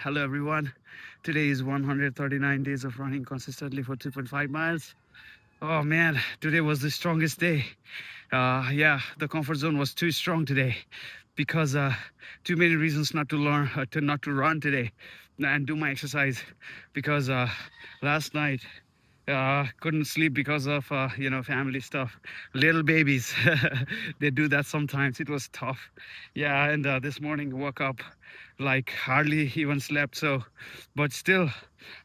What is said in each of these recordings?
Hello everyone. Today is 139 days of running consistently for 2.5 miles. Oh man, today was the strongest day. Yeah, the comfort zone was too strong today because too many reasons not to learn to not to run today and do my exercise because last night couldn't sleep because of family stuff, little babies. They do that sometimes. It was tough. Yeah, and this morning woke up like hardly even slept, so but still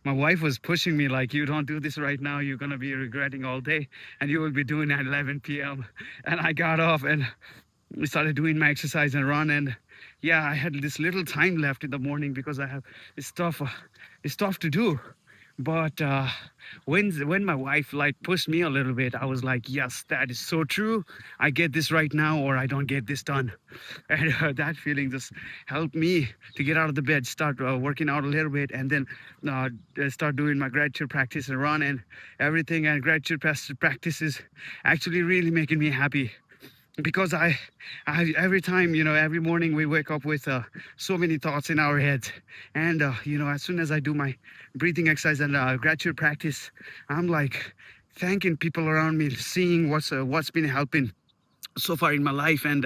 my wife was pushing me like, you don't do this right now, you're gonna be regretting all day and you will be doing at 11 p.m. And I got off and started doing my exercise and run. And yeah, I had this little time left in the morning because I have stuff stuff to do. But when my wife like pushed me a little bit, I was like, yes, that is so true. I get this right now or I don't get this done. And that feeling just helped me to get out of the bed, start working out a little bit, and then uh, start doing my gratitude practice and run and everything. And gratitude practice is actually really making me happy because I every time, every morning we wake up with so many thoughts in our heads. And as soon as I do my breathing exercise and gratitude practice, I'm like thanking people around me, seeing what's been helping so far in my life. And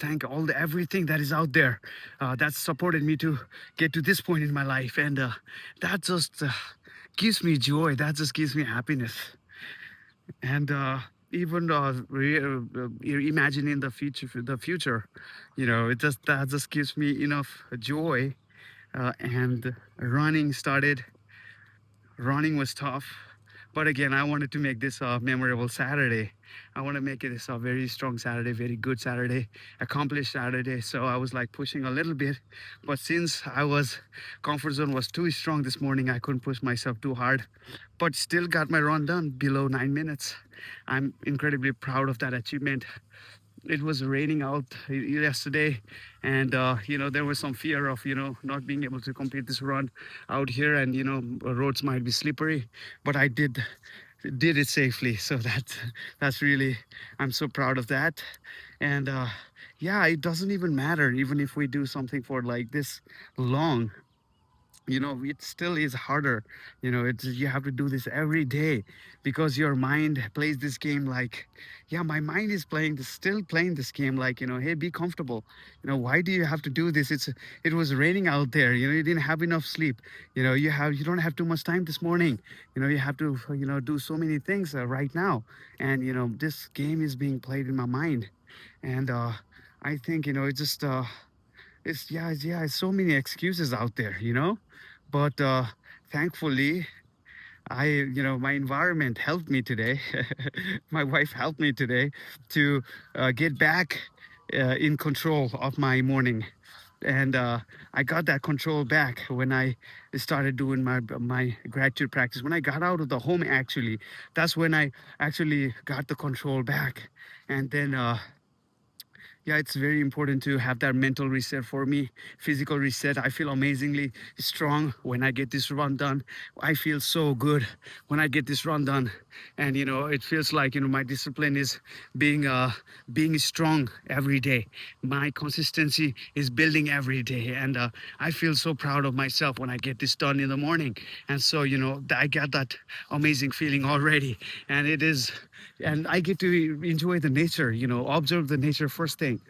thank all the everything that is out there that's supported me to get to this point in my life. And that just gives me joy, that just gives me happiness. And even imagining the future, it just that just gives me enough joy. And running was tough, but again, I wanted to make this a memorable Saturday. I want to make it this a very strong Saturday, very good Saturday, accomplished Saturday. So I was like pushing a little bit, but since I was comfort zone was too strong this morning, I couldn't push myself too hard, but still got my run done below 9 minutes. I'm incredibly proud of that achievement. It was raining out yesterday, and there was some fear of not being able to complete this run out here, and roads might be slippery, but I did it safely. So that's really, I'm so proud of that. And yeah, it doesn't even matter even if we do something for like this long, it still is harder. It's, you have to do this every day because your mind plays this game like, yeah, my mind is playing this, still playing this game like, hey, be comfortable. Why do you have to do this? It was raining out there, you didn't have enough sleep. You don't have too much time this morning. You have to do so many things right now. And this game is being played in my mind. And I think it's just it's so many excuses out there, but thankfully, my environment helped me today. My wife helped me today to get back in control of my morning. And I got that control back when I started doing my gratitude practice. When I got out of the home, actually, that's when I actually got the control back. And then yeah, it's very important to have that mental reset for me, physical reset. I feel amazingly strong when I get this run done. I feel so good when I get this run done. And it feels like my discipline is being strong every day. My consistency is building every day. And I feel so proud of myself when I get this done in the morning. And so I got that amazing feeling already. And it is, and I get to enjoy the nature, observe the nature first thing.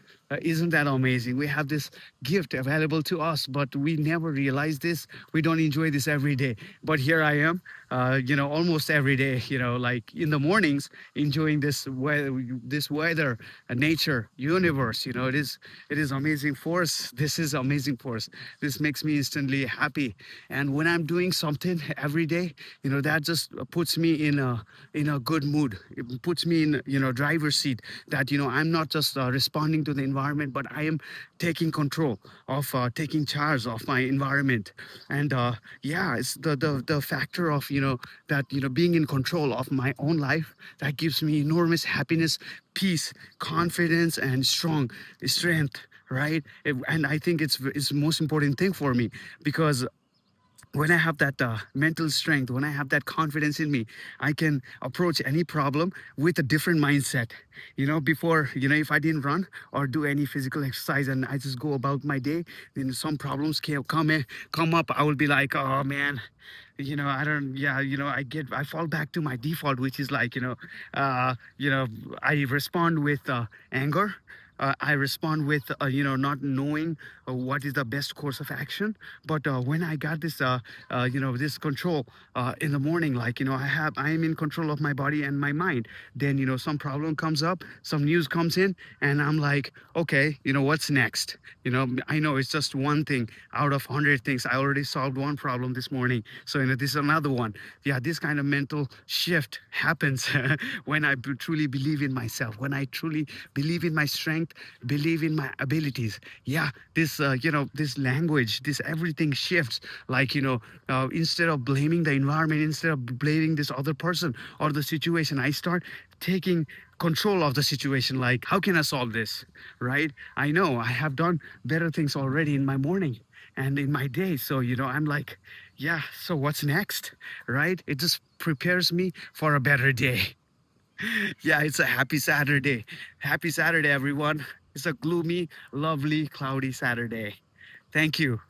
Isn't that amazing? We have this gift available to us, but we never realize this. We don't enjoy this every day. But here I am, almost every day, like in the mornings, enjoying this weather, nature, universe. It is amazing force. This is amazing force. This makes me instantly happy. And when I'm doing something every day, that just puts me in a good mood. It puts me in driver's seat. That I'm not just responding to the environment, but I am taking control of taking charge of my environment. And yeah, it's the factor of that being in control of my own life that gives me enormous happiness, peace, confidence, and strong strength, right? And I think it's the most important thing for me because when I have that mental strength, when I have that confidence in me, I can approach any problem with a different mindset. Before, if I didn't run or do any physical exercise and I just go about my day, then some problems can come up. I will be like, oh man, I don't, yeah, I fall back to my default, which is like, I respond with anger. I respond with, not knowing what is the best course of action. But when I got this, this control in the morning, like, I am in control of my body and my mind. Then, some problem comes up, some news comes in, and I'm like, okay, what's next? I know it's just one thing out of 100 things. I already solved one problem this morning. So, this is another one. Yeah, this kind of mental shift happens when I truly believe in myself, when I truly believe in my strength, believe in my abilities. Yeah, this language, this everything shifts. Like, instead of blaming the environment, instead of blaming this other person or the situation, I start taking control of the situation. Like, how can I solve this? Right? I know I have done better things already in my morning and in my day. So, I'm like, yeah, so what's next? Right? It just prepares me for a better day. Yeah, it's a happy Saturday. Happy Saturday, everyone. It's a gloomy, lovely, cloudy Saturday. Thank you.